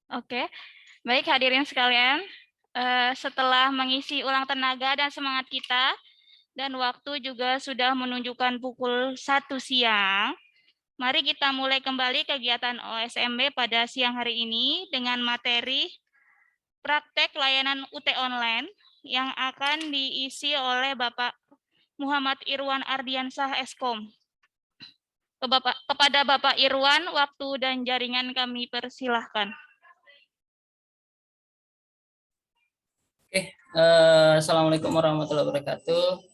Oke, baik hadirin sekalian, setelah mengisi ulang tenaga dan semangat kita, dan waktu juga sudah menunjukkan pukul 1 siang, mari kita mulai kembali kegiatan OSMB pada siang hari ini dengan materi praktek layanan UT online yang akan diisi oleh Bapak Muhammad Irwan Ardiansah Eskom. Kepada Bapak Irwan, waktu dan jaringan kami persilahkan. Oke, Assalamualaikum warahmatullahi wabarakatuh.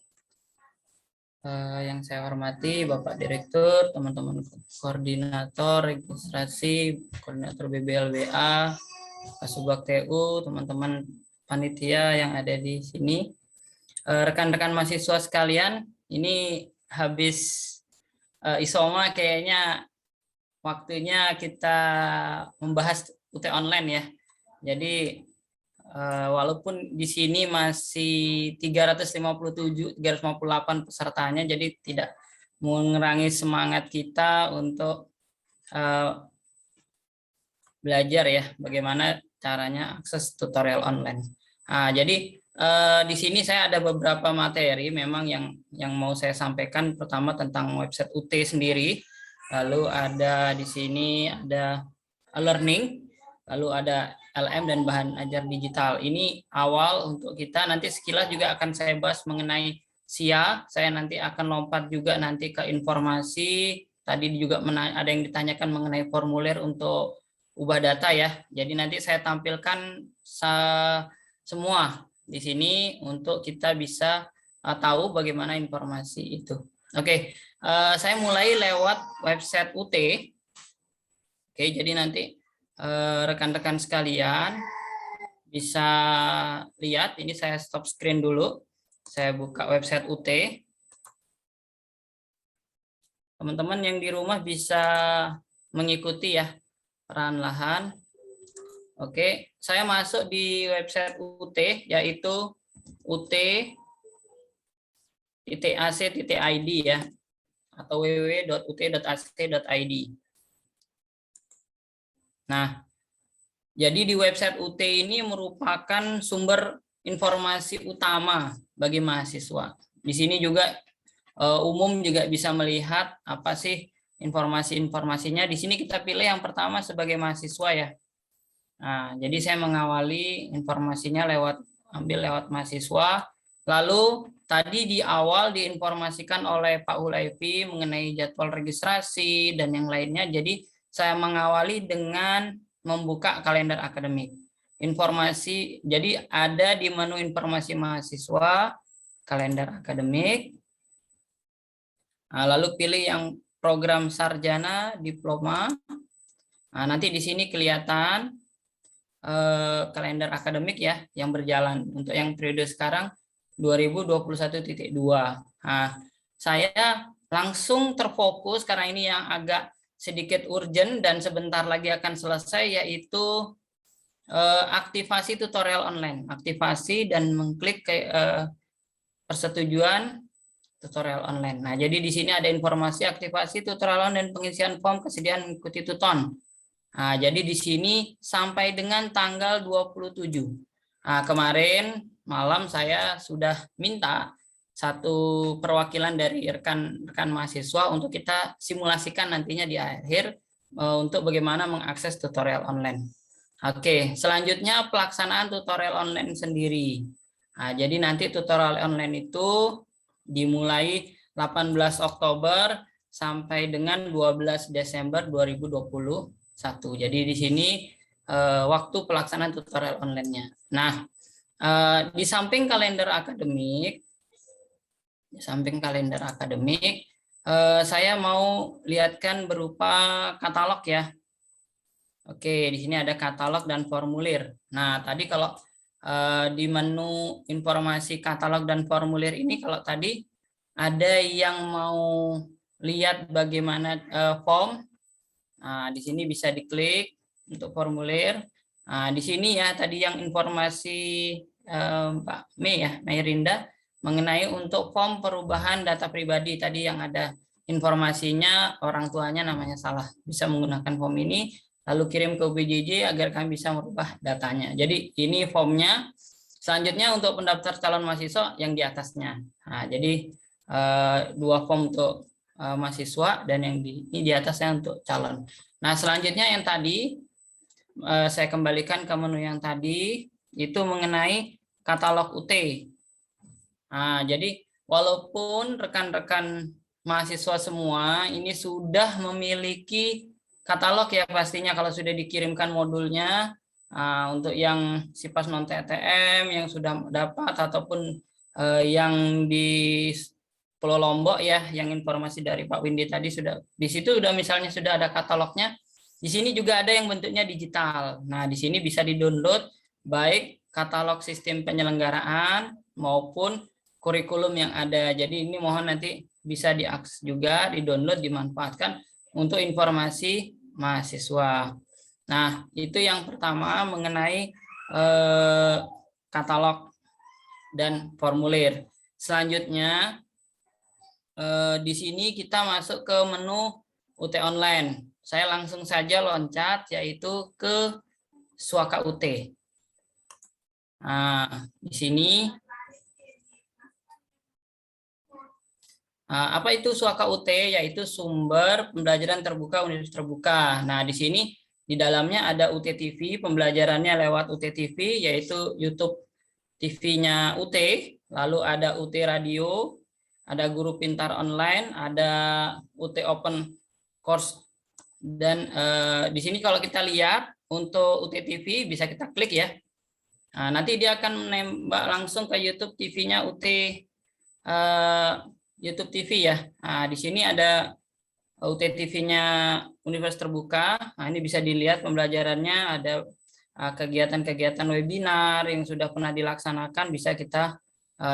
Yang saya hormati Bapak Direktur, teman-teman koordinator registrasi, koordinator BBLBA, Kasubag TU, teman-teman panitia yang ada di sini, rekan-rekan mahasiswa sekalian, ini habis isoma kayaknya waktunya kita membahas UT online ya. Jadi walaupun di sini masih 358 pesertanya, jadi tidak mengurangi semangat kita untuk belajar ya, bagaimana caranya akses tutorial online. Nah, jadi di sini saya ada beberapa materi memang yang mau saya sampaikan. Pertama tentang website UT sendiri, lalu ada di sini ada learning, lalu ada LM dan bahan ajar digital. Ini awal untuk kita, nanti sekilas juga akan saya bahas mengenai SIA. Saya nanti akan lompat juga nanti ke informasi. Tadi juga ada yang ditanyakan mengenai formulir untuk ubah data ya. Jadi nanti saya tampilkan semua di sini untuk kita bisa tahu bagaimana informasi itu. Oke, saya mulai lewat website UT. Oke, jadi nanti rekan-rekan sekalian bisa lihat, ini saya stop screen dulu, saya buka website UT. Teman-teman yang di rumah bisa mengikuti ya perlahan-lahan. Oke, saya masuk di website UT, yaitu ut.ac.id ya, atau www.ut.ac.id. Nah, jadi di website UT ini merupakan sumber informasi utama bagi mahasiswa. Di sini juga umum juga bisa melihat apa sih informasi-informasinya. Di sini kita pilih yang pertama sebagai mahasiswa ya. Nah, jadi saya mengawali informasinya ambil lewat mahasiswa. Lalu tadi di awal diinformasikan oleh Pak Hulaifi mengenai jadwal registrasi dan yang lainnya. Jadi saya mengawali dengan membuka kalender akademik. Informasi, jadi ada di menu informasi mahasiswa, kalender akademik. Nah, lalu pilih yang program sarjana, diploma. Nah, nanti di sini kelihatan kalender akademik ya yang berjalan untuk yang periode sekarang 2021.2. Nah, saya langsung terfokus karena ini yang agak sedikit urgent dan sebentar lagi akan selesai, yaitu aktivasi tutorial online, aktivasi dan mengklik ke persetujuan tutorial online. Nah, jadi di sini ada informasi aktivasi tutorial online dan pengisian form kesediaan mengikuti tuton. Nah, jadi di sini sampai dengan tanggal 27. Nah, kemarin malam saya sudah minta satu perwakilan dari rekan-rekan mahasiswa untuk kita simulasikan nantinya di akhir untuk bagaimana mengakses tutorial online. Oke, selanjutnya pelaksanaan tutorial online sendiri. Nah, jadi nanti tutorial online itu dimulai 18 Oktober sampai dengan 12 Desember 2021. Jadi di sini waktu pelaksanaan tutorial online-nya. Nah, di samping kalender akademik, saya mau lihatkan berupa katalog ya. Oke, di sini ada katalog dan formulir. Nah, tadi kalau di menu informasi katalog dan formulir ini, kalau tadi ada yang mau lihat bagaimana form, nah, di sini bisa diklik untuk formulir. Nah, di sini ya tadi yang informasi Mbak Mei ya, Mayrinda, mengenai untuk form perubahan data pribadi tadi yang ada informasinya orang tuanya namanya salah, bisa menggunakan form ini. lalu kirim ke UPJJ agar kami bisa merubah datanya. Jadi ini formnya. Selanjutnya untuk pendaftar calon mahasiswa yang di atasnya. Nah, jadi dua form untuk mahasiswa dan yang ini di atasnya untuk calon. Nah, selanjutnya yang tadi saya kembalikan ke menu yang tadi itu mengenai katalog UT. Nah, jadi walaupun rekan-rekan mahasiswa semua ini sudah memiliki katalog ya pastinya kalau sudah dikirimkan modulnya. Untuk yang SIPAS non TTM yang sudah dapat ataupun yang di Pulau Lombok ya, yang informasi dari Pak Windy tadi sudah di situ udah misalnya sudah ada katalognya. Di sini juga ada yang bentuknya digital. Nah, di sini bisa di-download baik katalog sistem penyelenggaraan maupun kurikulum yang ada. Jadi ini mohon nanti bisa diakses juga, di-download, dimanfaatkan untuk informasi mahasiswa. Nah, itu yang pertama mengenai katalog dan formulir. Selanjutnya, di sini kita masuk ke menu UT Online. Saya langsung saja loncat, yaitu ke Suaka UT. Nah, di sini, apa itu Suaka UT? Yaitu sumber pembelajaran terbuka Universitas Terbuka. Nah, di sini di dalamnya ada UT TV, pembelajarannya lewat UT TV, yaitu YouTube TV-nya UT, lalu ada UT Radio, ada Guru Pintar Online, ada UT Open Course, dan di sini kalau kita lihat untuk UT TV bisa kita klik ya. Nah, nanti dia akan menembak langsung ke YouTube TV-nya UT YouTube TV ya. Nah, di sini ada UT TV-nya Universitas Terbuka. Nah, ini bisa dilihat pembelajarannya, ada kegiatan-kegiatan webinar yang sudah pernah dilaksanakan, bisa kita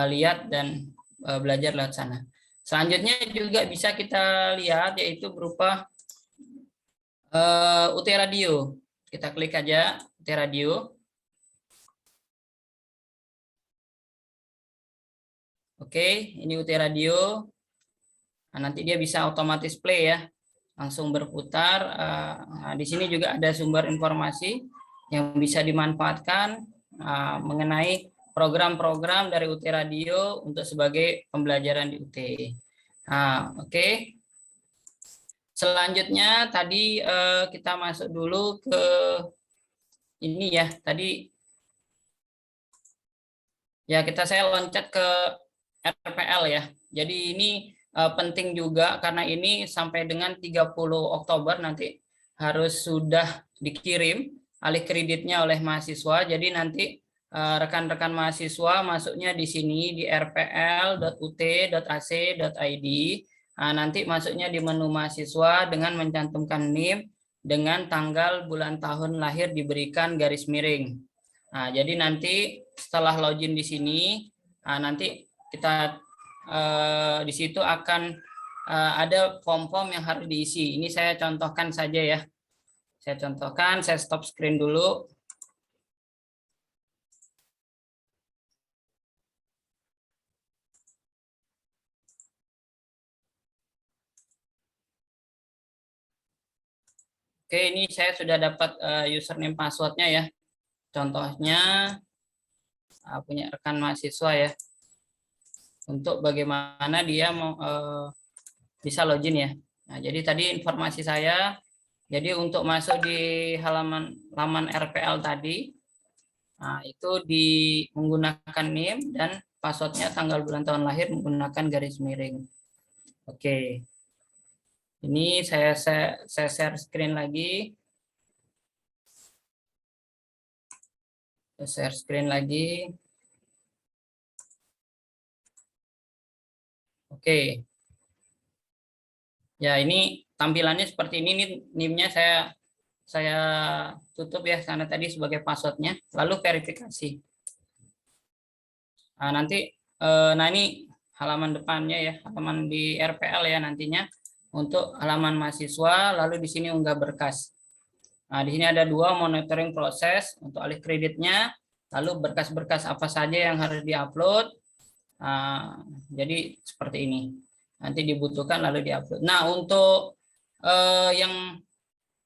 lihat dan belajar lewat sana. Selanjutnya juga bisa kita lihat yaitu berupa UT Radio. Kita klik aja UT Radio. Oke, ini UT Radio. Nah, nanti dia bisa otomatis play ya, langsung berputar. Nah, di sini juga ada sumber informasi yang bisa dimanfaatkan mengenai program-program dari UT Radio untuk sebagai pembelajaran di UT. Nah, oke. Selanjutnya tadi kita masuk dulu ke ini ya, tadi ya saya loncat ke RPL ya. Jadi ini penting juga karena ini sampai dengan 30 Oktober nanti harus sudah dikirim alih kreditnya oleh mahasiswa. Jadi nanti rekan-rekan mahasiswa masuknya di sini di rpl.ut.ac.id. Nanti masuknya di menu mahasiswa dengan mencantumkan NIM dengan tanggal bulan tahun lahir diberikan garis miring. Nah, jadi nanti setelah login di sini, nanti kita di situ akan ada form-form yang harus diisi. Ini saya contohkan saja ya. Saya contohkan, saya stop screen dulu. Oke, ini saya sudah dapat username passwordnya ya. Contohnya punya rekan mahasiswa ya. Untuk bagaimana dia mau bisa login ya. Nah, jadi tadi informasi saya. Jadi untuk masuk di laman RPL tadi, nah itu menggunakan NIM dan passwordnya tanggal bulan tahun lahir menggunakan garis miring. Oke. Ini saya share screen lagi. Share screen lagi. Oke. Ya, ini tampilannya seperti ini. NIM-nya saya tutup ya karena tadi sebagai passwordnya. Lalu verifikasi. Nah, nanti nah ini halaman depannya ya, halaman di RPL ya nantinya. Untuk halaman mahasiswa, lalu di sini unggah berkas. Nah, di sini ada 2 monitoring proses untuk alih kreditnya, lalu berkas-berkas apa saja yang harus diupload. Jadi seperti ini. Nanti dibutuhkan lalu diupload. Nah, untuk yang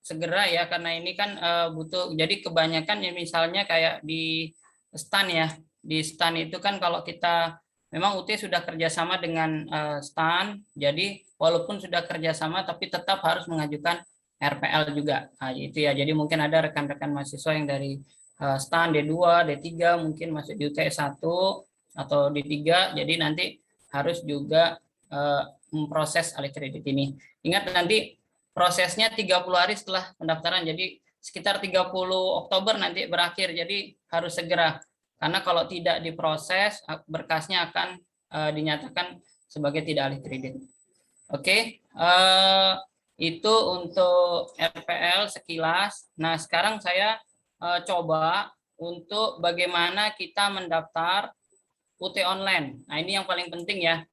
segera ya, karena ini kan butuh, jadi kebanyakan ya misalnya kayak di STAN ya, di STAN itu kan kalau kita memang UT sudah kerjasama dengan STAN, jadi walaupun sudah kerjasama tapi tetap harus mengajukan RPL juga. Nah, itu ya, jadi mungkin ada rekan-rekan mahasiswa yang dari STAN D2, D3 mungkin masuk di UTS 1 atau D3, jadi nanti harus juga memproses alih kredit ini. Ingat nanti prosesnya 30 hari setelah pendaftaran, jadi sekitar 30 Oktober nanti berakhir, jadi harus segera. Karena kalau tidak diproses, berkasnya akan dinyatakan sebagai tidak alih kredit. Oke, itu untuk RPL sekilas. Nah, sekarang saya coba untuk bagaimana kita mendaftar UT online. Nah, ini yang paling penting ya.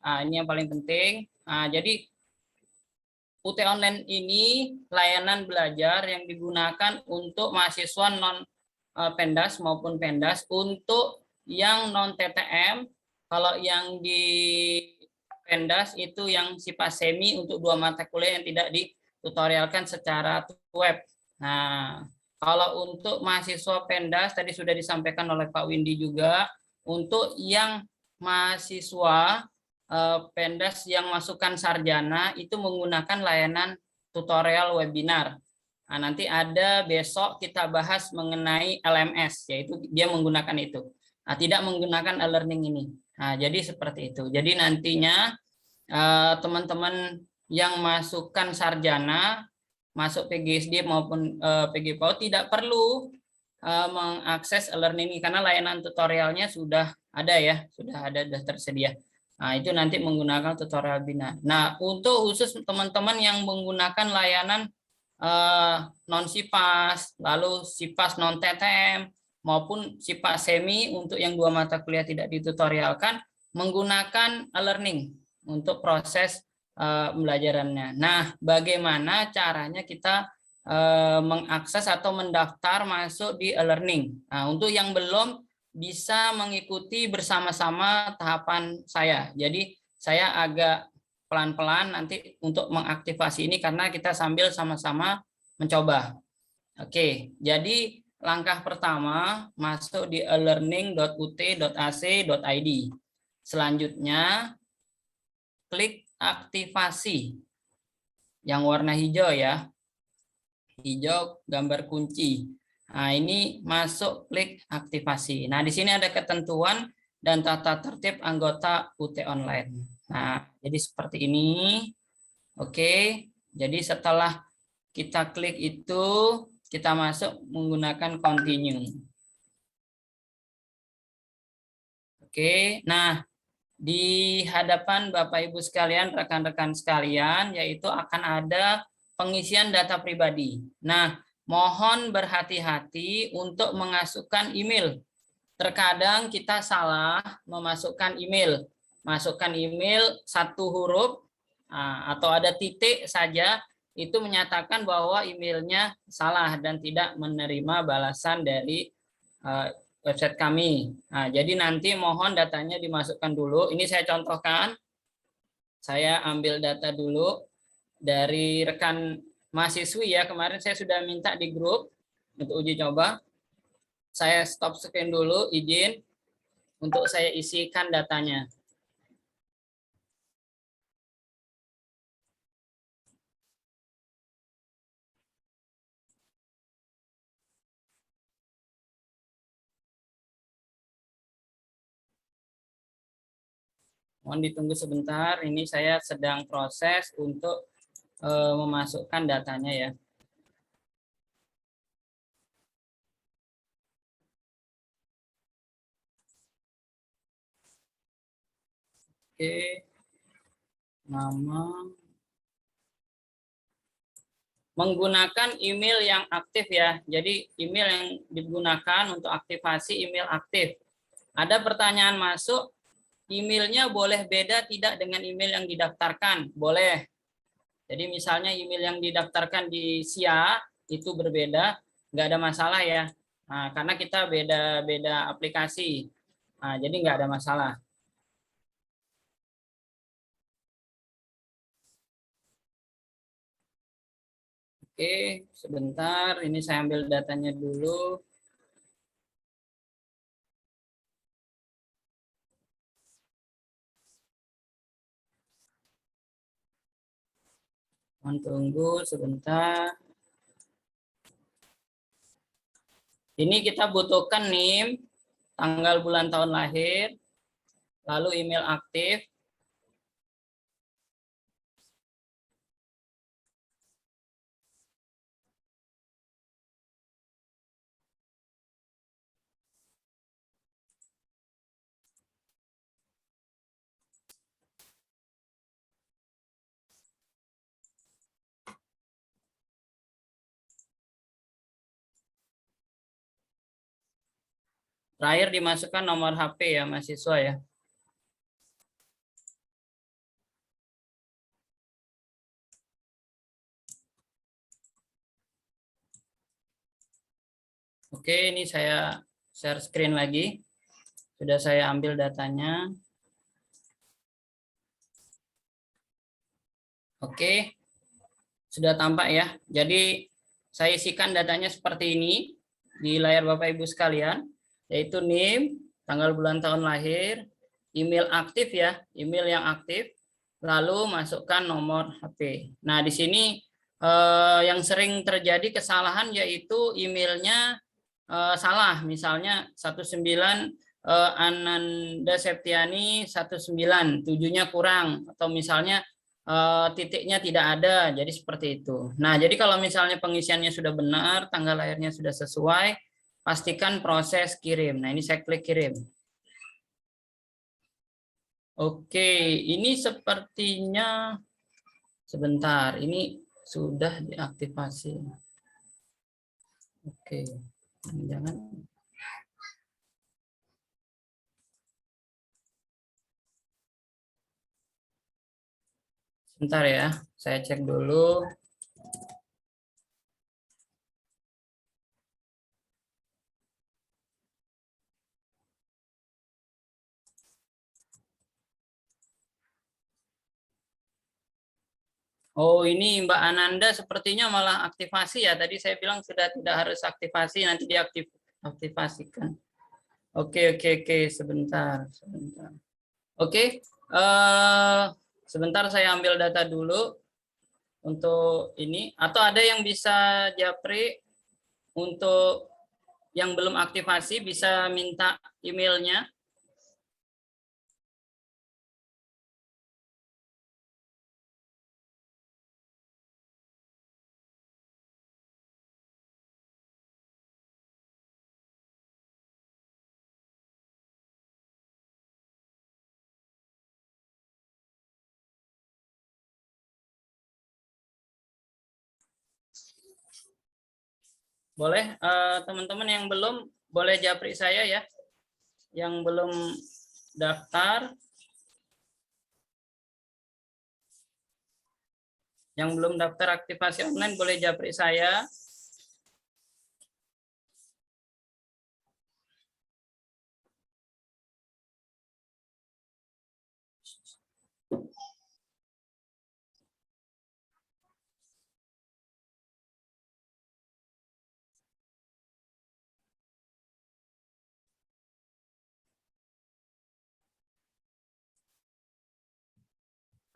Nah, ini yang paling penting. Nah, jadi UT online ini layanan belajar yang digunakan untuk mahasiswa non Pendas maupun Pendas. Untuk yang non TTM, kalau yang di Pendas itu yang sifat semi untuk 2 mata kuliah yang tidak ditutorialkan secara web. Nah, kalau untuk mahasiswa Pendas tadi sudah disampaikan oleh Pak Windy juga, untuk yang mahasiswa Pendas yang masukkan sarjana itu menggunakan layanan tutorial webinar. Nah, nanti ada besok kita bahas mengenai LMS, yaitu dia menggunakan itu. Nah, tidak menggunakan e-learning ini. Nah, jadi seperti itu. Jadi nantinya teman-teman yang masukkan sarjana, masuk PGSD maupun PGPAUD tidak perlu mengakses e-learning ini karena layanan tutorialnya sudah ada ya, sudah tersedia. Nah, itu nanti menggunakan tutorial bina. Nah, untuk khusus teman-teman yang menggunakan layanan non SIPAS, lalu SIPAS non TTM maupun SIPAS semi untuk yang 2 mata kuliah tidak ditutorialkan, menggunakan e-learning untuk proses pembelajarannya. Nah, bagaimana caranya kita mengakses atau mendaftar masuk di e-learning? Nah, untuk yang belum bisa mengikuti bersama-sama tahapan saya. Jadi saya agak pelan-pelan nanti untuk mengaktifasi ini karena kita sambil sama-sama mencoba. Oke, jadi langkah pertama masuk di elearning.ut.ac.id. Selanjutnya klik aktivasi yang warna hijau ya. Hijau gambar kunci. Nah, ini masuk klik aktivasi. Nah, di sini ada ketentuan dan tata tertib anggota UT online. Nah, jadi seperti ini. Oke, jadi setelah kita klik itu, kita masuk menggunakan continue. Oke, nah di hadapan Bapak Ibu sekalian, rekan-rekan sekalian, yaitu akan ada pengisian data pribadi. Nah, mohon berhati-hati untuk memasukkan email. Terkadang kita salah memasukkan email. Masukkan email 1 huruf atau ada titik saja, itu menyatakan bahwa emailnya salah dan tidak menerima balasan dari website kami. Nah, jadi nanti mohon datanya dimasukkan dulu. Ini saya contohkan. Saya ambil data dulu dari rekan mahasiswi ya. Kemarin saya sudah minta di grup untuk uji coba. Saya stop screen dulu, izin untuk saya isikan datanya. Mohon ditunggu sebentar, ini saya sedang proses untuk memasukkan datanya ya. Oke, nama, menggunakan email yang aktif ya. Jadi email yang digunakan untuk aktivasi email aktif. Ada pertanyaan masuk, emailnya boleh beda tidak dengan email yang didaftarkan? Boleh. Jadi misalnya email yang didaftarkan di SIA itu berbeda, nggak ada masalah ya. Nah, karena kita beda-beda aplikasi, nah, jadi nggak ada masalah. Oke, sebentar. Ini saya ambil datanya dulu. Mohon tunggu sebentar. Ini kita butuhkan NIM, tanggal bulan tahun lahir, lalu email aktif, terakhir dimasukkan nomor HP ya mahasiswa ya. Oke, ini saya share screen lagi. Sudah saya ambil datanya. Oke, sudah tampak ya. Jadi saya isikan datanya seperti ini di layar Bapak Ibu sekalian, yaitu NIM, tanggal bulan tahun lahir, email aktif ya, email yang aktif, lalu masukkan nomor HP. Nah, di sini yang sering terjadi kesalahan yaitu emailnya salah, misalnya 19 Ananda Septiani 19, 7-nya kurang, atau misalnya titiknya tidak ada, jadi seperti itu. Nah, jadi kalau misalnya pengisiannya sudah benar, tanggal lahirnya sudah sesuai, pastikan proses kirim. Nah, ini saya klik kirim. Oke, ini sepertinya sebentar, ini sudah diaktifasi. Oke, jangan. Sebentar ya, saya cek dulu. Oh, ini Mbak Ananda sepertinya malah aktivasi ya. Tadi saya bilang sudah tidak harus aktivasi, nanti diaktifasikan. Oke, sebentar, sebentar. Oke, sebentar saya ambil data dulu untuk ini. Atau ada yang bisa japri untuk yang belum aktivasi bisa minta emailnya. Boleh teman-teman yang belum boleh japri saya ya. Yang belum daftar, yang belum daftar aktivasi online boleh japri saya.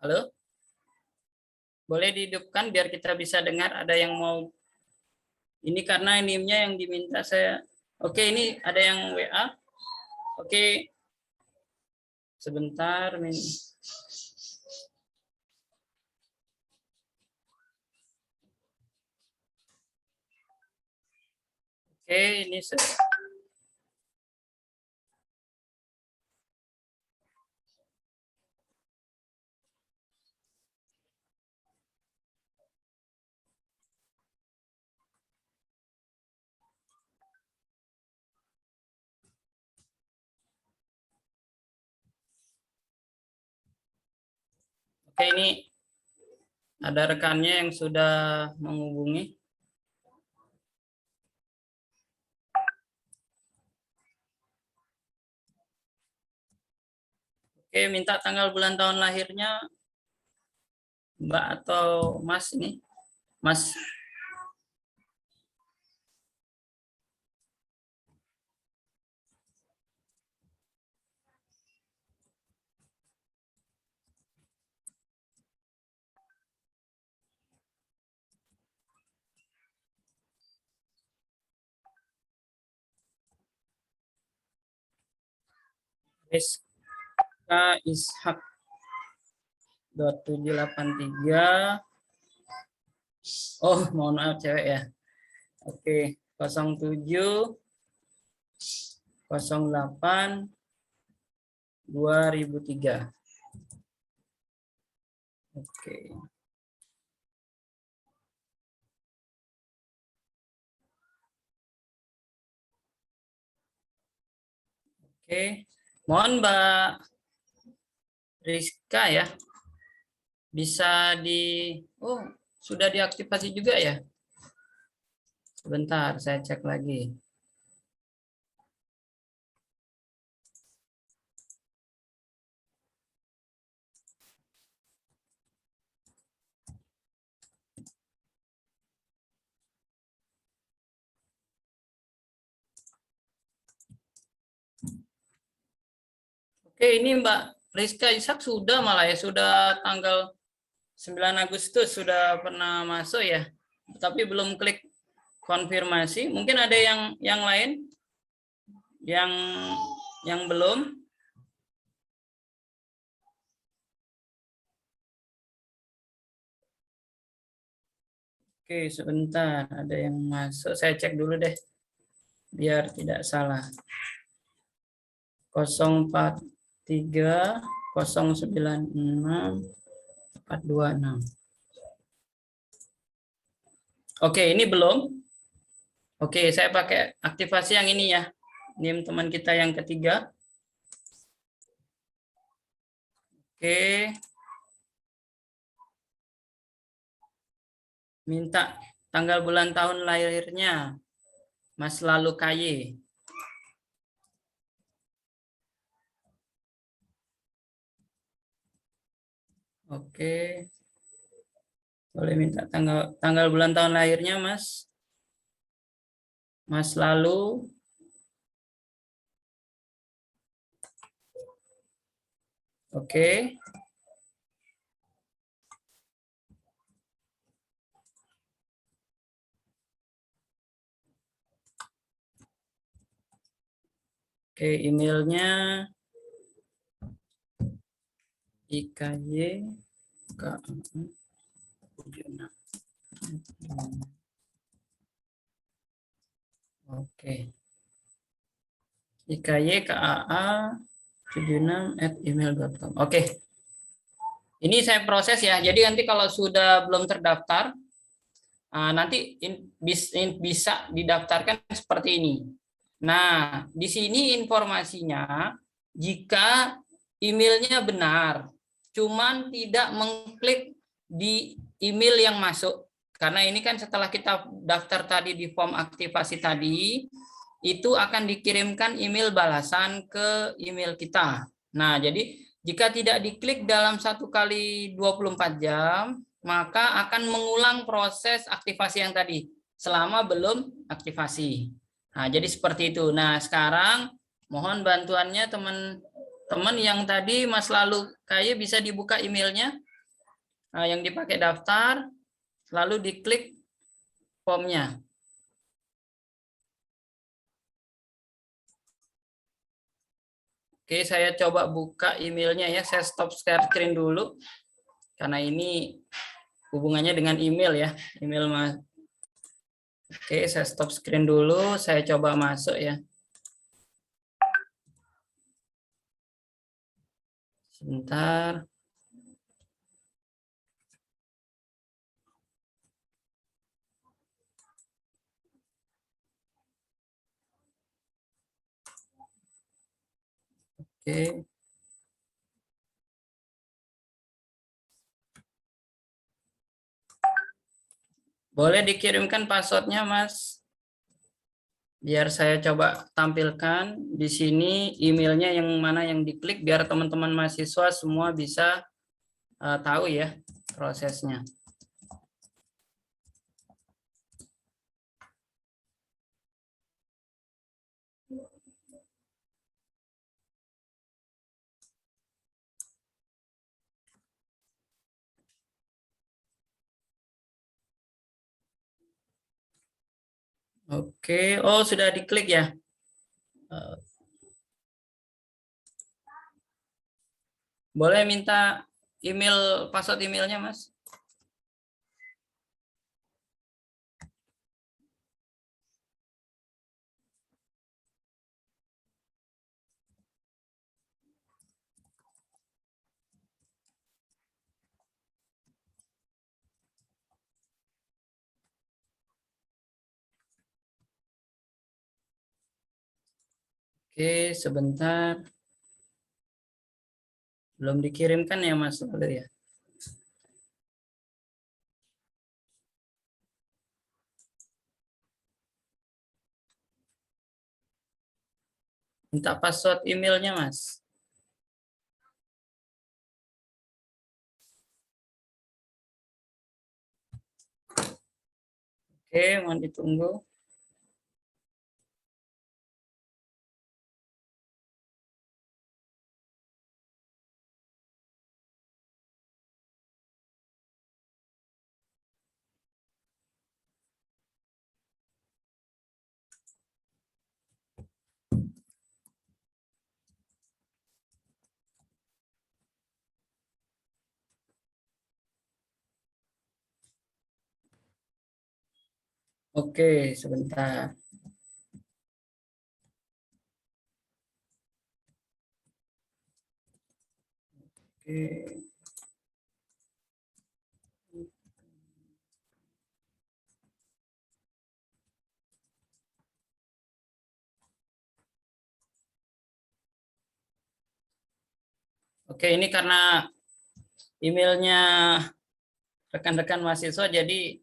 Halo? Boleh dihidupkan biar kita bisa dengar ada yang mau. Ini karena NIM-nya yang diminta saya. Oke, ini ada yang WA. Oke. Sebentar. Oke, ini oke, ini ada rekannya yang sudah menghubungi. Oke, minta tanggal bulan tahun lahirnya Mbak atau Mas ini. Mas. Rizka Ishak 2783. Oh, mohon maaf cewek ya. Oke, 07 08 2003. Oke. Oke. Mohon Mbak Rizka ya. Bisa oh, sudah diaktifasi juga ya? Sebentar, saya cek lagi. Oke, ini Mbak Rizka Ishak sudah malah ya, sudah tanggal 9 Agustus sudah pernah masuk ya. Tapi belum klik konfirmasi. Mungkin ada yang lain yang belum. Oke, sebentar, ada yang masuk. Saya cek dulu deh, biar tidak salah. 043 096 426. Oke, ini belum. Oke, saya pakai aktivasi yang ini ya. Ini teman kita yang ketiga. Oke. Minta tanggal bulan tahun lahirnya Mas Lalu KY. Oke. Boleh minta tanggal bulan tahun lahirnya Mas Lalu. Oke. Oke, emailnya IKY Oke. IKYKAA76@email.com. Oke. Ini saya proses ya. Jadi nanti kalau sudah belum terdaftar, nanti bisa didaftarkan seperti ini. Nah, di sini informasinya jika emailnya benar, cuman tidak mengklik di email yang masuk. Karena ini kan setelah kita daftar tadi di form aktivasi tadi, itu akan dikirimkan email balasan ke email kita. Nah, jadi jika tidak diklik dalam 1 kali 24 jam, maka akan mengulang proses aktivasi yang tadi selama belum aktivasi. Nah, jadi seperti itu. Nah, sekarang mohon bantuannya teman-teman yang tadi Mas Lalu KY bisa dibuka emailnya yang dipakai daftar, lalu diklik formnya. Oke, saya coba buka emailnya ya. Saya stop share screen dulu karena ini hubungannya dengan email ya, email Mas. Oke, saya stop screen dulu. Saya coba masuk ya. Sebentar. Oke. Boleh dikirimkan passwordnya, Mas? Biar saya coba tampilkan di sini emailnya yang mana yang diklik, biar teman-teman mahasiswa semua bisa tahu ya prosesnya. Oke, oh sudah diklik ya. Boleh minta email, password emailnya, Mas? Oke, sebentar. Belum dikirimkan ya, Mas Lalu ya? Minta password emailnya, Mas. Oke, mohon ditunggu. Oke, sebentar. Oke. Oke, ini karena emailnya rekan-rekan mahasiswa, jadi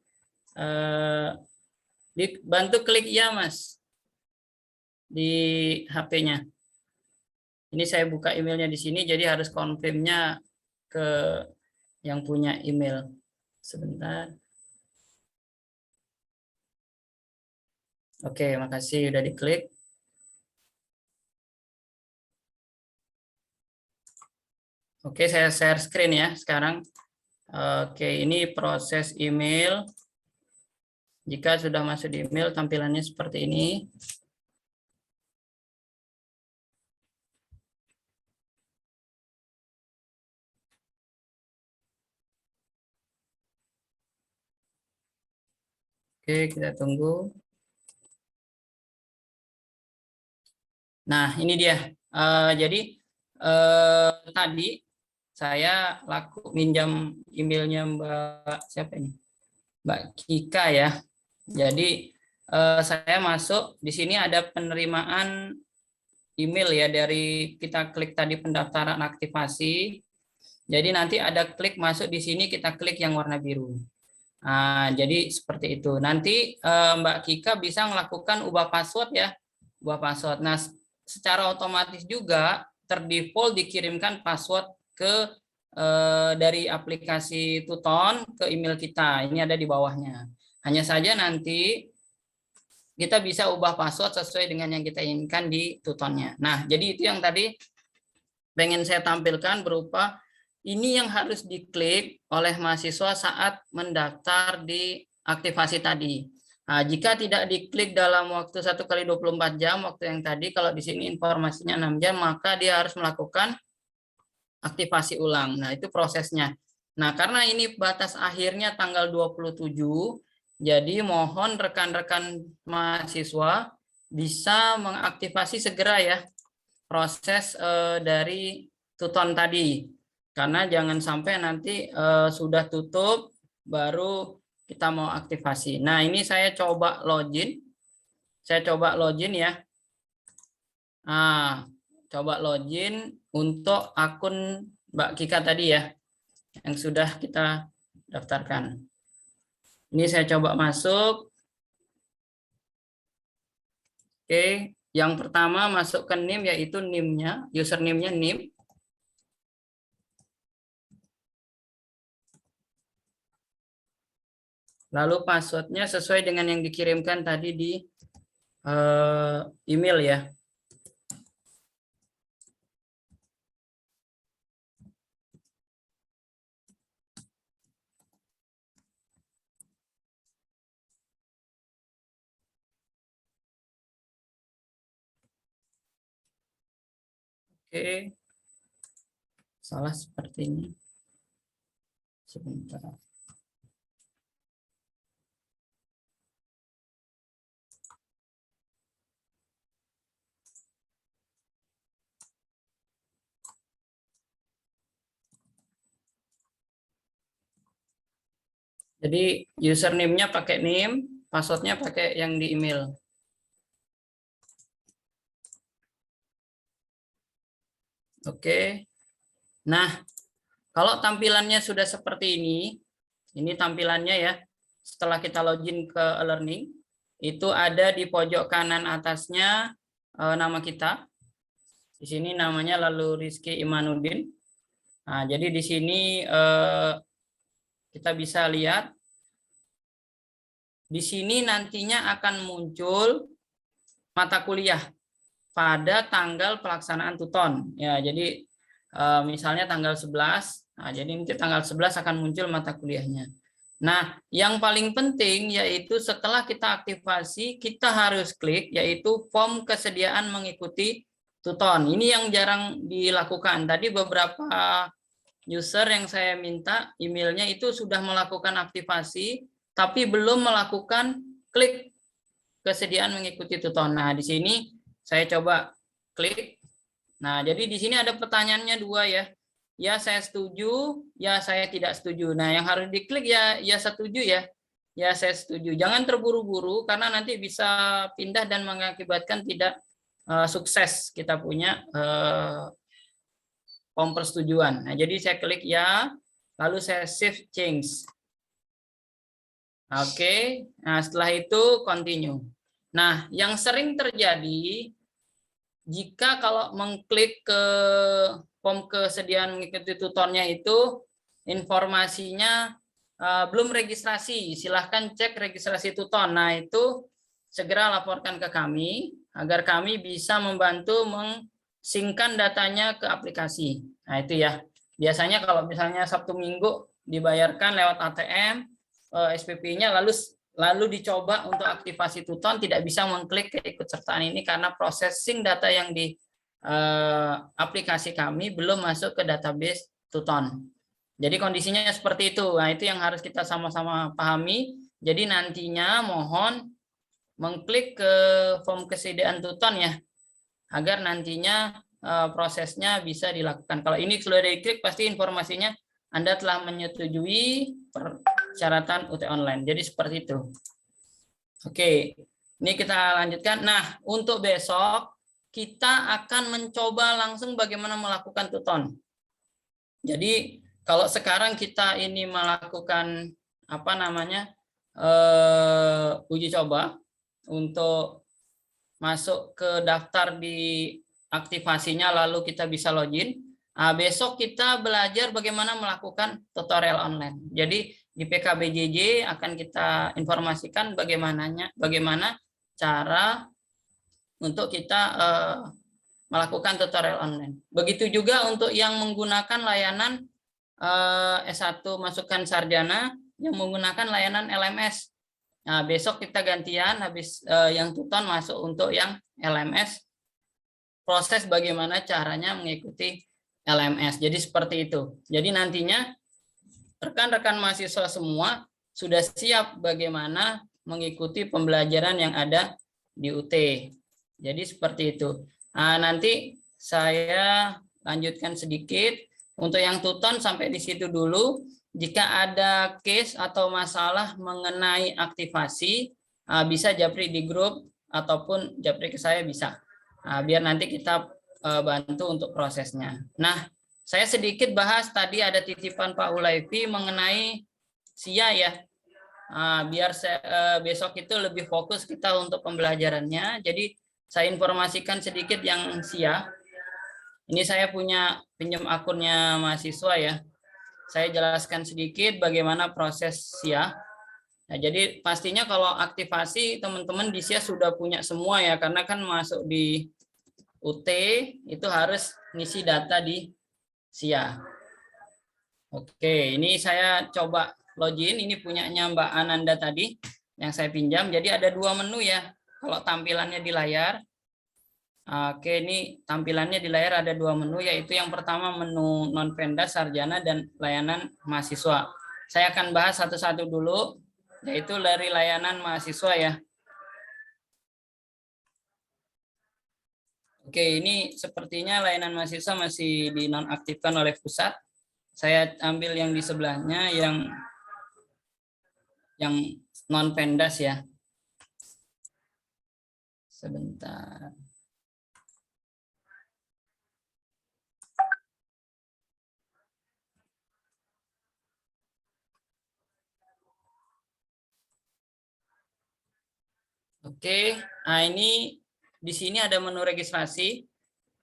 dibantu klik ya, Mas, di HP-nya. Ini saya buka emailnya di sini, jadi harus confirm-nya ke yang punya email. Sebentar. Oke, makasih udah diklik. Oke, saya share screen ya sekarang. Oke, ini proses email. Jika sudah masuk di email, tampilannya seperti ini. Oke, kita tunggu. Nah, ini dia. Jadi tadi saya minjam emailnya Mbak siapa ini? Mbak Kika ya. Jadi saya masuk di sini ada penerimaan email ya, dari kita klik tadi pendaftaran aktivasi. Jadi nanti ada klik masuk di sini, kita klik yang warna biru. Nah, jadi seperti itu. Nanti Mbak Kika bisa melakukan ubah password ya, ubah password. Nah, secara otomatis juga terdefault dikirimkan password ke dari aplikasi Tuton ke email kita. Ini ada di bawahnya. Hanya saja nanti kita bisa ubah password sesuai dengan yang kita inginkan di Tutonnya. Nah, jadi itu yang tadi pengen saya tampilkan, berupa ini yang harus diklik oleh mahasiswa saat mendaftar di aktivasi tadi. Nah, jika tidak diklik dalam waktu 1 kali 24 jam, waktu yang tadi, kalau di sini informasinya 6 jam, maka dia harus melakukan aktivasi ulang. Nah, itu prosesnya. Nah, karena ini batas akhirnya tanggal 27, jadi mohon rekan-rekan mahasiswa bisa mengaktifasi segera ya proses dari Tuton tadi, karena jangan sampai nanti sudah tutup baru kita mau aktivasi. Nah, ini saya coba login ya. Nah, coba login untuk akun Mbak Kika tadi ya, yang sudah kita daftarkan. Ini saya coba masuk. Oke, yang pertama masuk ke NIM, yaitu NIM-nya, username-nya NIM. Lalu passwordnya sesuai dengan yang dikirimkan tadi di email ya. Oke, salah sepertinya. Sebentar. Jadi username-nya pakai name, password-nya pakai yang di email. Oke. Nah, kalau tampilannya sudah seperti ini tampilannya ya. Setelah kita login ke e-learning, itu ada di pojok kanan atasnya nama kita. Di sini namanya lalu Rizky Imanuddin. Nah, jadi di sini kita bisa lihat di sini nantinya akan muncul mata kuliah pada tanggal pelaksanaan tuton. Ya, jadi misalnya tanggal 11. Nah, jadi nanti tanggal 11 akan muncul mata kuliahnya. Nah, yang paling penting yaitu setelah kita aktivasi, kita harus klik yaitu form kesediaan mengikuti tuton. Ini yang jarang dilakukan. Tadi beberapa user yang saya minta emailnya itu sudah melakukan aktivasi, tapi belum melakukan klik kesediaan mengikuti tuton. Nah, di sini saya coba klik. Nah, jadi di sini ada pertanyaannya dua ya. Ya, saya setuju, ya saya tidak setuju. Nah, yang harus diklik ya setuju ya. Ya, saya setuju. Jangan terburu-buru karena nanti bisa pindah dan mengakibatkan tidak sukses kita punya form persetujuan. Nah, jadi saya klik ya, lalu saya save change. Oke, nah setelah itu continue. Nah, yang sering terjadi jika kalau mengklik ke form kesediaan mengikuti tutornya itu informasinya belum registrasi, silahkan cek registrasi tuton. Nah, itu segera laporkan ke kami agar kami bisa membantu singkan datanya ke aplikasi. Nah, itu ya. Biasanya kalau misalnya Sabtu Minggu dibayarkan lewat ATM, SPP-nya lalu dicoba untuk aktivasi tuton, tidak bisa mengklik keikutsertaan ini karena processing data yang di aplikasi kami belum masuk ke database tuton. Jadi kondisinya seperti itu. Nah, itu yang harus kita sama-sama pahami. Jadi nantinya mohon mengklik ke form kesediaan tuton ya, agar nantinya prosesnya bisa dilakukan. Kalau ini sudah diklik, pasti informasinya Anda telah menyetujui persyaratan UT online. Jadi seperti itu. Oke, ini kita lanjutkan. Nah, untuk besok kita akan mencoba langsung bagaimana melakukan tuton. Jadi kalau sekarang kita ini melakukan uji coba untuk masuk ke daftar di aktivasinya lalu kita bisa login. Nah, besok kita belajar bagaimana melakukan tutorial online. Jadi di PKBJJ akan kita informasikan bagaimana cara untuk kita melakukan tutorial online. Begitu juga untuk yang menggunakan layanan S1 masukkan sarjana yang menggunakan layanan LMS. Nah, besok kita gantian habis yang tuton masuk untuk yang LMS. Proses bagaimana caranya mengikuti LMS. Jadi seperti itu. Jadi nantinya rekan-rekan mahasiswa semua sudah siap bagaimana mengikuti pembelajaran yang ada di UT. Jadi seperti itu. Nah, nanti saya lanjutkan sedikit. Untuk yang tuton sampai di situ dulu. Jika ada case atau masalah mengenai aktivasi, bisa japri di grup ataupun japri ke saya bisa. Biar nanti kita bantu untuk prosesnya. Nah, saya sedikit bahas tadi ada titipan Pak Ulaifi mengenai SIA ya. Biar besok itu lebih fokus kita untuk pembelajarannya. Jadi saya informasikan sedikit yang SIA. Ini saya punya pinjam akunnya mahasiswa ya. Saya jelaskan sedikit bagaimana proses SIA. Nah, jadi pastinya kalau aktivasi teman-teman di SIA sudah punya semua ya, karena kan masuk di UT itu harus ngisi data di SIA. Oke, ini saya coba login. Ini punyanya Mbak Ananda tadi yang saya pinjam. Jadi ada dua menu ya kalau tampilannya di layar. Oke, ini tampilannya di layar ada 2 menu, yaitu yang pertama menu non-Pemda, sarjana, dan layanan mahasiswa. Saya akan bahas satu-satu dulu, yaitu dari layanan mahasiswa ya. Oke, ini sepertinya layanan mahasiswa masih dinonaktifkan oleh pusat. Saya ambil yang di sebelahnya, yang non-Pendas ya. Sebentar. Oke, nah ini di sini ada menu registrasi.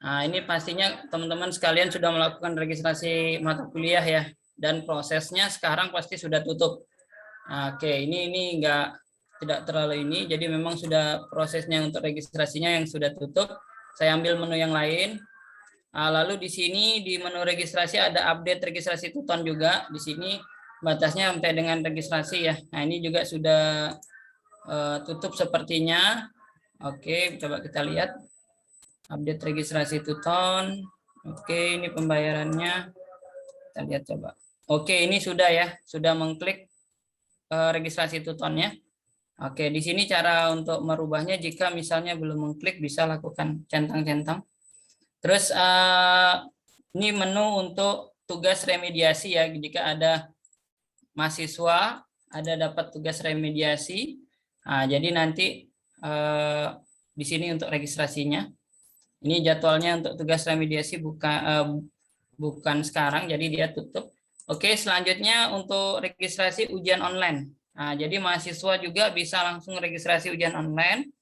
Nah, ini pastinya teman-teman sekalian sudah melakukan registrasi mata kuliah ya, dan prosesnya sekarang pasti sudah tutup. Nah, oke, ini tidak terlalu ini, jadi memang sudah prosesnya untuk registrasinya yang sudah tutup. Saya ambil menu yang lain. Nah, lalu di sini di menu registrasi ada update registrasi tuton juga. Di sini batasnya sampai dengan registrasi ya. Nah, ini juga sudah tutup sepertinya. Oke, coba kita lihat update registrasi tuton. Oke, ini pembayarannya kita lihat coba. Oke, ini sudah ya, sudah mengklik registrasi tutonnya. Oke, di sini cara untuk merubahnya, jika misalnya belum mengklik bisa lakukan centang-centang. Terus ini menu untuk tugas remediasi ya, jika ada mahasiswa ada dapat tugas remediasi. Nah, jadi nanti di sini untuk registrasinya. Ini jadwalnya untuk tugas remediasi bukan sekarang, jadi dia tutup. Oke, selanjutnya untuk registrasi ujian online. Nah, jadi mahasiswa juga bisa langsung registrasi ujian online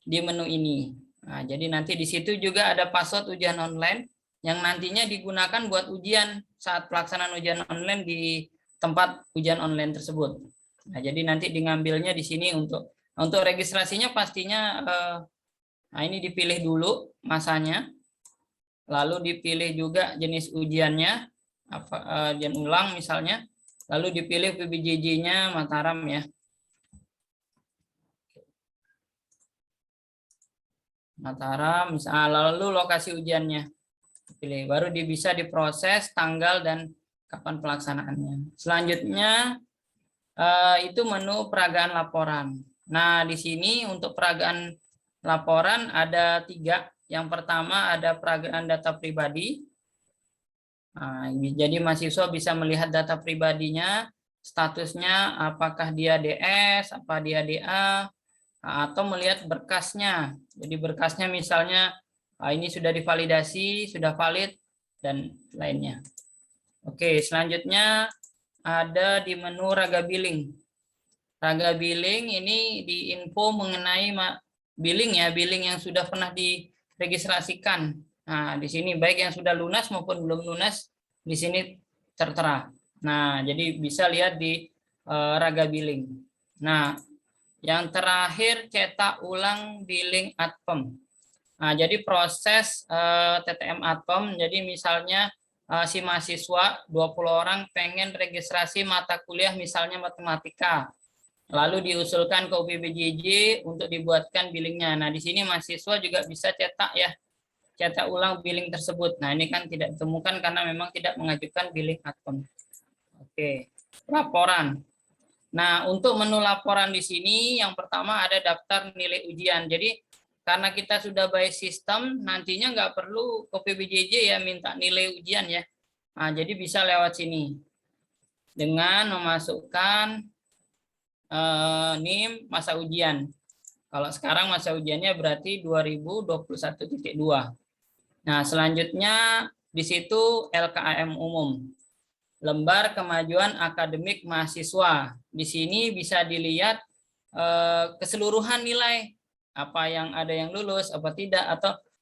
di menu ini. Nah, jadi nanti di situ juga ada password ujian online yang nantinya digunakan buat ujian saat pelaksanaan ujian online di tempat ujian online tersebut. Nah, jadi nanti diambilnya di sini untuk registrasinya pastinya nah ini dipilih dulu masanya, lalu dipilih juga jenis ujiannya, ujian ulang misalnya, lalu dipilih PBJJ-nya Mataram ya. Mataram, lalu lokasi ujiannya dipilih, baru bisa diproses tanggal dan kapan pelaksanaannya. Selanjutnya itu menu peragaan laporan. Nah, di sini untuk peragaan laporan ada 3. Yang pertama ada peragaan data pribadi. Nah, jadi mahasiswa bisa melihat data pribadinya, statusnya apakah dia DS, apa dia DA, atau melihat berkasnya. Jadi berkasnya misalnya ini sudah divalidasi, sudah valid, dan lainnya. Oke, selanjutnya ada di menu raga billing. Raga billing ini di info mengenai billing ya, billing yang sudah pernah diregistrasikan. Nah, di sini baik yang sudah lunas maupun belum lunas di sini tertera. Nah, jadi bisa lihat di raga billing. Nah, yang terakhir cetak ulang billing adpem. Nah, jadi proses TTM adpem, jadi misalnya si mahasiswa 20 orang pengen registrasi mata kuliah misalnya matematika. Lalu diusulkan ke UPBJJ untuk dibuatkan billingnya. Nah, di sini mahasiswa juga bisa cetak ya, cetak ulang billing tersebut. Nah, ini kan tidak ditemukan karena memang tidak mengajukan billing adpem. Oke, laporan. Nah, untuk menu laporan di sini yang pertama ada daftar nilai ujian. Jadi karena kita sudah by system, nantinya nggak perlu ke PBJJ ya minta nilai ujian ya. Nah, jadi bisa lewat sini dengan memasukkan NIM masa ujian. Kalau sekarang masa ujiannya berarti 2021.2. Nah, selanjutnya di situ LKAM umum. Lembar Kemajuan Akademik Mahasiswa. Di sini bisa dilihat keseluruhan nilai, apa yang ada yang lulus, apa tidak,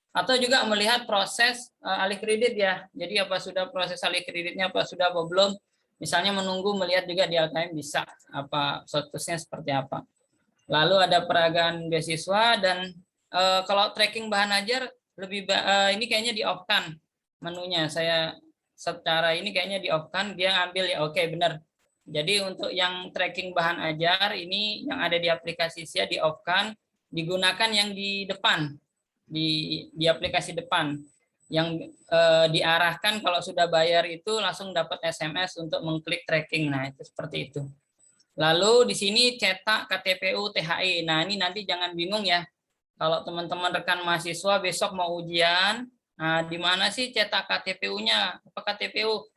atau juga melihat proses alih kredit ya. Jadi apa sudah proses alih kreditnya, apa sudah apa belum. Misalnya menunggu melihat juga di LKM bisa apa statusnya seperti apa. Lalu ada peragaan beasiswa dan kalau tracking bahan ajar lebih ini kayaknya di off kan menunya. Saya secara ini kayaknya di off kan, dia ambil ya, oke benar. Jadi untuk yang tracking bahan ajar ini yang ada di aplikasi SIA di off kan, digunakan yang di depan. di aplikasi depan yang diarahkan kalau sudah bayar itu langsung dapat SMS untuk mengklik tracking. Nah, itu seperti itu. Lalu di sini cetak KTPU THI. Nah, ini nanti jangan bingung ya. Kalau teman-teman rekan mahasiswa besok mau ujian, nah, di mana sih cetak KTPU-nya? Apa KTPU?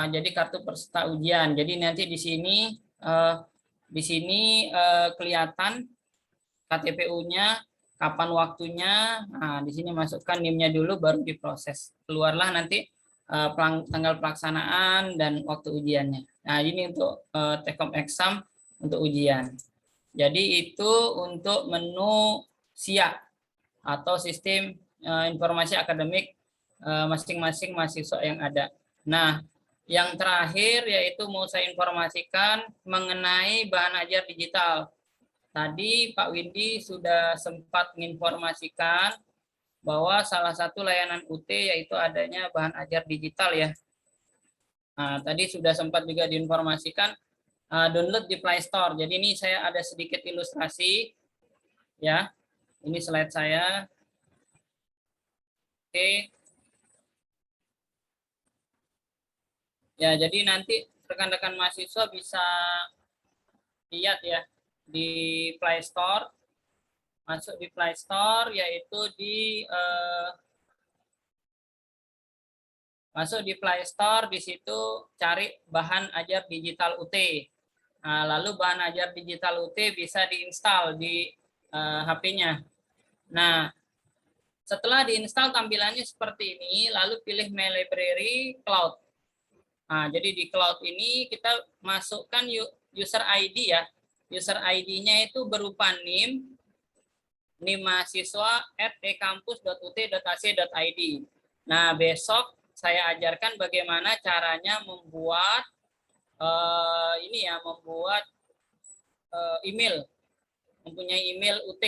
Jadi kartu peserta ujian. Jadi nanti di sini kelihatan KTPU-nya, kapan waktunya. Nah, di sini masukkan NIM-nya dulu baru diproses. Keluarlah nanti tanggal pelaksanaan dan waktu ujiannya. Nah, ini untuk take home exam untuk ujian. Jadi itu untuk menu SIA atau sistem informasi akademik masing-masing mahasiswa yang ada. Nah, yang terakhir yaitu mau saya informasikan mengenai bahan ajar digital. Tadi Pak Windy sudah sempat menginformasikan bahwa salah satu layanan UT yaitu adanya bahan ajar digital ya. Nah, tadi sudah sempat juga diinformasikan download di Play Store. Jadi ini saya ada sedikit ilustrasi ya. Ini slide saya. Oke. Ya, jadi nanti rekan-rekan mahasiswa bisa lihat ya di Play Store. Masuk di Play Store yaitu masuk di Play Store, di situ cari bahan ajar digital UT. Nah, lalu bahan ajar digital UT bisa diinstal di HP-nya. Nah, setelah diinstal tampilannya seperti ini, lalu pilih My Library Cloud. Nah, jadi di cloud ini kita masukkan user ID ya. User ID-nya itu berupa NIM mahasiswa @ekampus.ut.ac.id. Nah, besok saya ajarkan bagaimana caranya membuat membuat email, mempunyai email UT,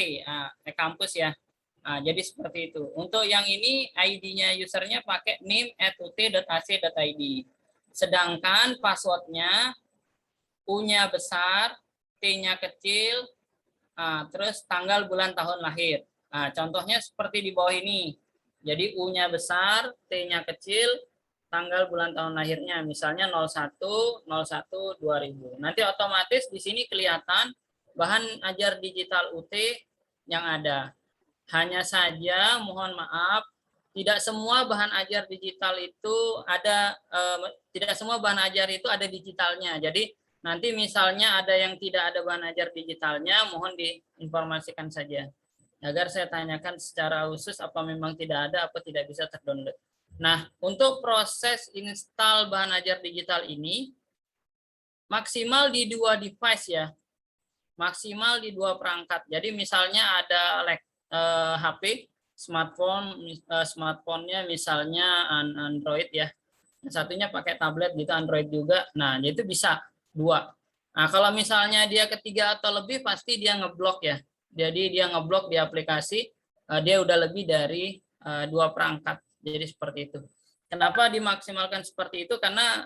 e-kampus ya. Nah, jadi seperti itu. Untuk yang ini ID-nya usernya pakai nim@ut.ac.id. Sedangkan passwordnya U-nya besar, T-nya kecil, terus tanggal bulan tahun lahir. Nah, contohnya seperti di bawah ini. Jadi U-nya besar, T-nya kecil, tanggal bulan tahun lahirnya misalnya 01/01/2000. Nanti otomatis di sini kelihatan bahan ajar digital UT yang ada. Hanya saja mohon maaf, tidak semua bahan ajar digital itu ada tidak semua bahan ajar itu ada digitalnya. Jadi nanti misalnya ada yang tidak ada bahan ajar digitalnya, mohon diinformasikan saja. Agar saya tanyakan secara khusus apa memang tidak ada, apa tidak bisa terdownload. Nah, untuk proses install bahan ajar digital ini maksimal di 2 device ya. Maksimal di 2 perangkat. Jadi misalnya ada HP, smartphone-nya misalnya Android ya. Yang satunya pakai tablet gitu, Android juga. Nah, itu bisa 2. Nah, kalau misalnya dia ketiga atau lebih pasti dia ngeblok ya. Jadi dia ngeblok di aplikasi, dia udah lebih dari 2 perangkat. Jadi seperti itu. Kenapa dimaksimalkan seperti itu? Karena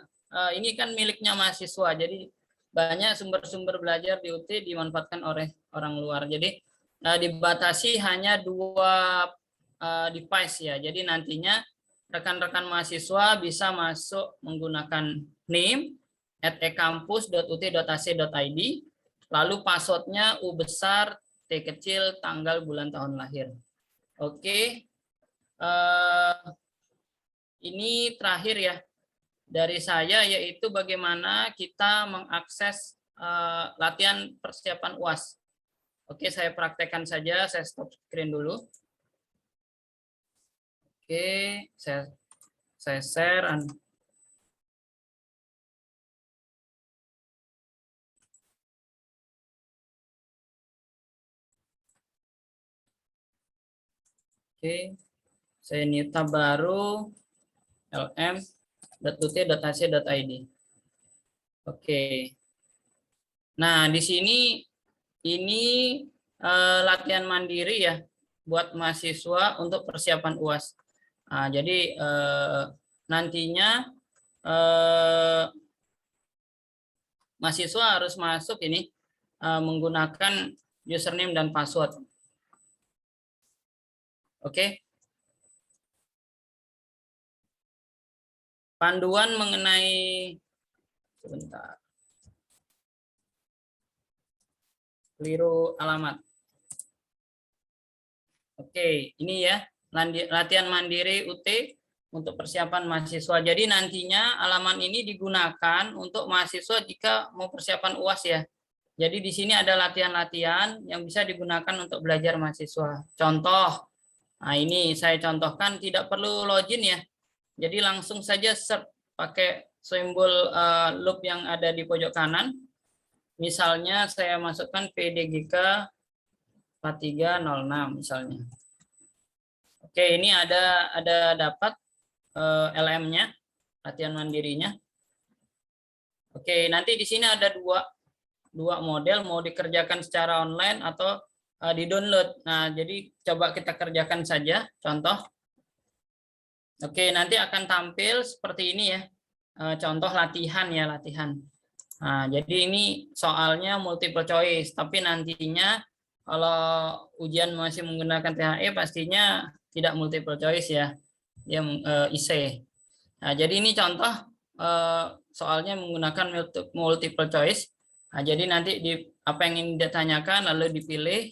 ini kan miliknya mahasiswa. Jadi banyak sumber-sumber belajar di UT dimanfaatkan oleh orang luar. Jadi dibatasi hanya 2 device ya. Jadi nantinya rekan-rekan mahasiswa bisa masuk menggunakan NIM @ekampus.ut.ac.id, lalu passwordnya U besar, T kecil, tanggal bulan tahun lahir. Oke, ini terakhir ya dari saya, yaitu bagaimana kita mengakses latihan persiapan UAS. Oke, saya praktekkan saja, saya stop screen dulu. Oke, saya share. Oke, saya new tab baru lm.ut.ac.id. Oke. Nah, di sini ini latihan mandiri ya buat mahasiswa untuk persiapan UAS. Nah, jadi nantinya mahasiswa harus masuk ini menggunakan username dan password. Oke. Panduan mengenai, sebentar, keliru alamat. Oke, ini ya latihan mandiri UT untuk persiapan mahasiswa. Jadi nantinya halaman ini digunakan untuk mahasiswa jika mau persiapan UAS ya. Jadi di sini ada latihan-latihan yang bisa digunakan untuk belajar mahasiswa. Contoh, nah ini saya contohkan, tidak perlu login ya. Jadi langsung saja search pakai simbol loop yang ada di pojok kanan. Misalnya saya masukkan PDGK 4306 misalnya. Oke, ini ada dapat LM-nya, latihan mandirinya. Oke, nanti di sini ada dua model, mau dikerjakan secara online atau di-download. Nah, jadi coba kita kerjakan saja contoh. Oke, nanti akan tampil seperti ini ya. Contoh latihan ya, latihan. Nah, jadi ini soalnya multiple choice, tapi nantinya kalau ujian masih menggunakan THE pastinya tidak multiple choice ya. Dia IC. Nah, jadi ini contoh soalnya menggunakan multiple choice. Nah, jadi nanti di apa yang ingin ditanyakan lalu dipilih.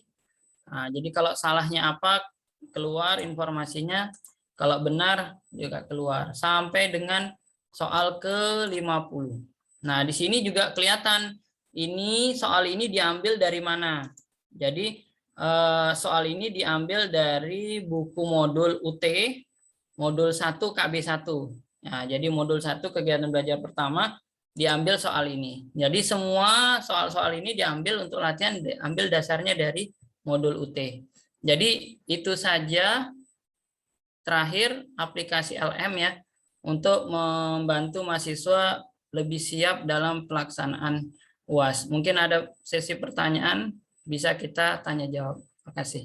Nah, jadi kalau salahnya apa keluar informasinya, kalau benar juga keluar sampai dengan soal ke-50. Nah, di sini juga kelihatan ini soal ini diambil dari mana. Jadi soal ini diambil dari buku modul UT modul 1 KB1. Nah, jadi modul 1 kegiatan belajar pertama diambil soal ini. Jadi semua soal-soal ini diambil untuk latihan, diambil dasarnya dari modul UT. Jadi itu saja terakhir aplikasi LM ya untuk membantu mahasiswa lebih siap dalam pelaksanaan UAS. Mungkin ada sesi pertanyaan, bisa kita tanya jawab. Terima kasih.